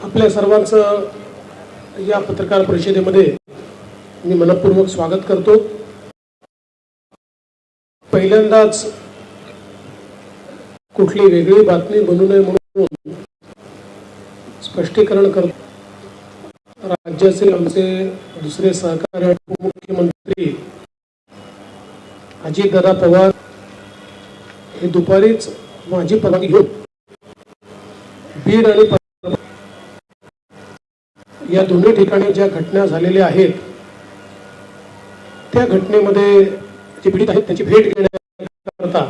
आपल्या सर्वांचं या पत्रकार परिषदेमध्ये मी मनपूर्वक स्वागत करतो। पहिल्यांदाच कुठली वेगळी बातमी बनू नये म्हणून स्पष्टीकरण करतो। राज्याचे आमचे दुसरे सहकारी उपमुख्यमंत्री अजितदादा पवार हे दुपारीच माझी परवानगी घेऊन बीड आणि या दोन्ही ठिकाणी ज्या घटना झालेल्या आहेत त्या घटनेमध्ये जे पीडित आहेत त्यांची भेट घेण्याकरता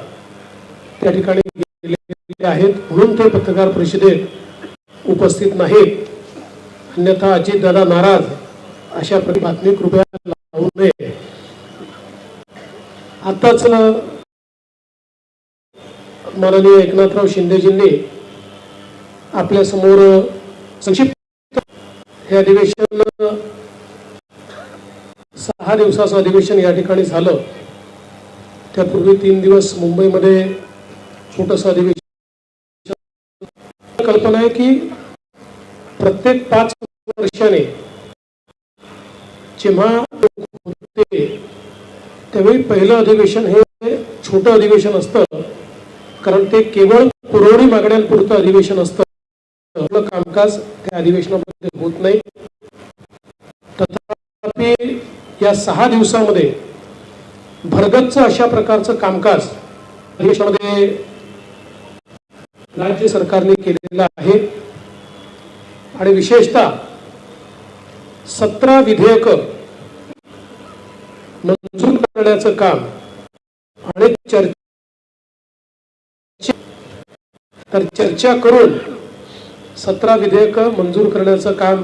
त्या ठिकाणी गेलेले आहेत, म्हणून ते पत्रकार परिषदेत उपस्थित नाहीत। अन्यथा अजितदादा नाराज अशा बातमी कृपया लावू नये। आताच माननीय एकनाथराव शिंदेजींनी आपल्या समोर संक्षिप्त हे अधिवेशन 6 दिवसाचं अधिवेशन या ठिकाणी झालं। त्यापूर्वी 3 दिवस मुंबईमध्ये छोटंसं अधिवेशन। कल्पना आहे की प्रत्येक 5 वर्षाने जेव्हा होते त्यावेळी पहिलं अधिवेशन हे छोटं अधिवेशन असतं, कारण ते केवळ पुरवणी मागण्यांपुरतं अधिवेशन असतं। कामकाज त्या अधिवेशनामध्ये होत नाही। तथापि या 6 दिवसामध्ये भरगच्च अशा प्रकारचं कामकाज अधिवेशनामध्ये राज्य सरकारने केलेलं आहे आणि विशेषतः 17 विधेयकं मंजूर करण्याचं काम आणि चर्चा करून 17 विधेयकं मंजूर करण्याचं काम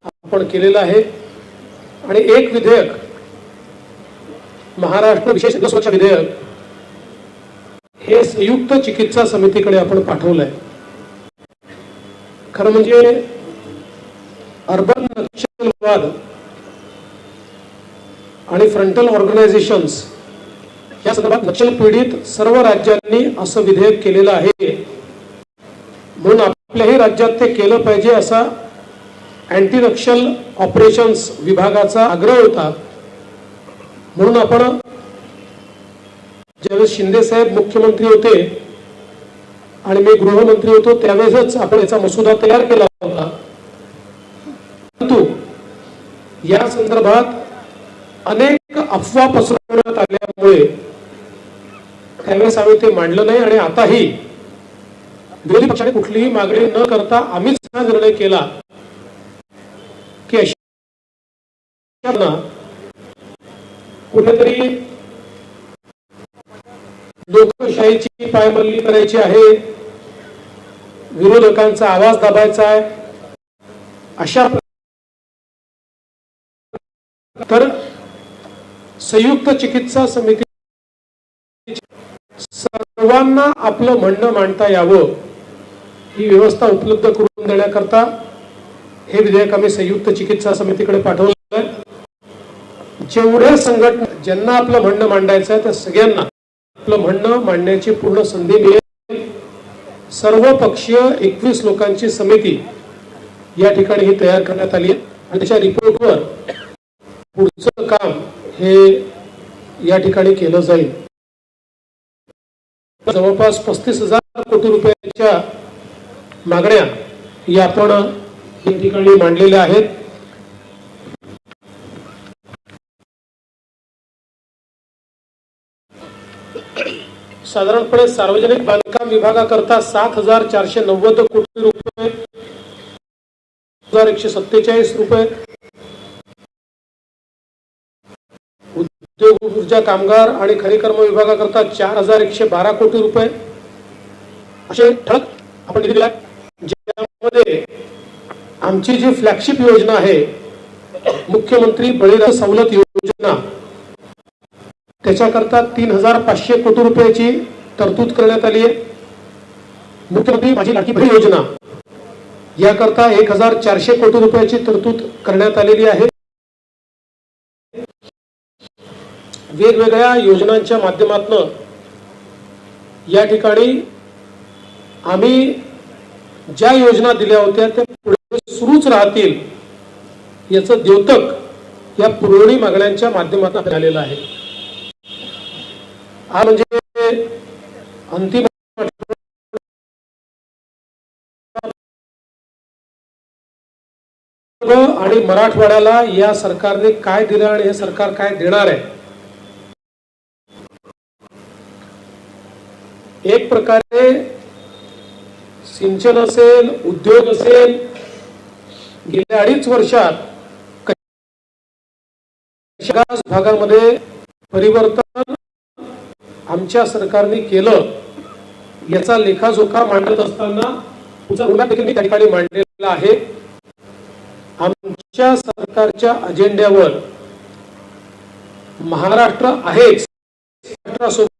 आपण केलेलं आहे आणि एक विधेयक महाराष्ट्र विशेष सुरक्षा विधेयक हे संयुक्त चिकित्सा समितीकडे आपण पाठवलंय। खरं म्हणजे अर्बन नक्षलवाद आणि फ्रंटल ऑर्गनायझेशन्स या संदर्भात नक्षल पीडित सर्व राज्यांनी असं विधेयक केलेलं आहे, म्हणून आपल्याही राज्यात ते केलं पाहिजे असा अँटी नक्षल ऑपरेशन्स विभागाचा आग्रह होता। म्हणून आपण ज्यावेळेस शिंदे साहेब मुख्यमंत्री होते आणि मी गृहमंत्री होतो त्यावेळेसच आपण याचा मसुदा तयार केला होता, परंतु या संदर्भात अनेक अफवा पसरवण्यात आल्यामुळे त्यावेळेस आम्ही ते मांडलं नाही आणि आताही विरोधी पक्षाने कुठलीही मागणी न करता आम्हीच हा निर्णय केला की अशा कुठेतरी लोकशाहीची पायमल्ली करायची आहे, विरोधकांचा आवाज दाबायचा आहे, अशा तर संयुक्त चिकित्सा समिती सर्वांना आपलं म्हणणं मांडता यावं ही व्यवस्था उपलब्ध करून देण्याकरता हे विधेयक आम्ही संयुक्त चिकित्सा समितीकडे पाठवलं आहे। जेवढे संघटना ज्यांना आपलं म्हणणं मांडायचं आहे त्या सगळ्यांना आपलं म्हणणं मांडण्याची पूर्ण संधी मिळेल। सर्व पक्षीय 21 लोकांची समिती या ठिकाणी ही तयार करण्यात आली आहे आणि त्याच्या रिपोर्टवर पुढचं काम हे या ठिकाणी केलं जाईल। जवळपास 35,000 कोटी रुपयाच्या मागण्या या आपण या ठिकाणी मांडलेल्या आहेत। साधारणपणे सार्वजनिक बांधकाम विभागाकरता 7,490 कोटी रुपये, 1,147 रुपये, उद्योग ऊर्जा कामगार आणि खनिकर्म विभागाकरता 4,112 कोटी रुपये असे ठळक आपण निधी दिला, ज्यामध्ये आमची जी फ्लॅगशिप योजना आहे मुख्यमंत्री बळीराजा सवलत योजना त्याच्याकरता 3,500 कोटी रुपयाची तरतूद करण्यात आली आहे। मुख्यमंत्री माझी लाडकी बहीण योजना याकरता 1,400 कोटी रुपयाची तरतूद करण्यात आलेली आहे। वेगवेगळ्या योजनांच्या माध्यमातून या ठिकाणी आम्ही ज्या योजना दिल्या होत्या त्या पुढे सुरूच राहतील याचं द्योतक या पुरवणी मागण्यांच्या माध्यमातून आलेलं आहे. हा म्हणजे अंतिम आणि मराठवाड्याला या सरकारने काय दिलं आणि हे सरकार काय देणार आहे. एक प्रकारे सिंचन असेल, उद्योग असेल, गेल्या 2.5 वर्षात भागामध्ये परिवर्तन आमच्या सरकारने केलं याचा लेखाजोखा मांडत असताना पुन्हा देखील मी त्या ठिकाणी मांडलेला आहे. आमच्या सरकारच्या अजेंड्यावर महाराष्ट्र आहेच, महाराष्ट्रासोबत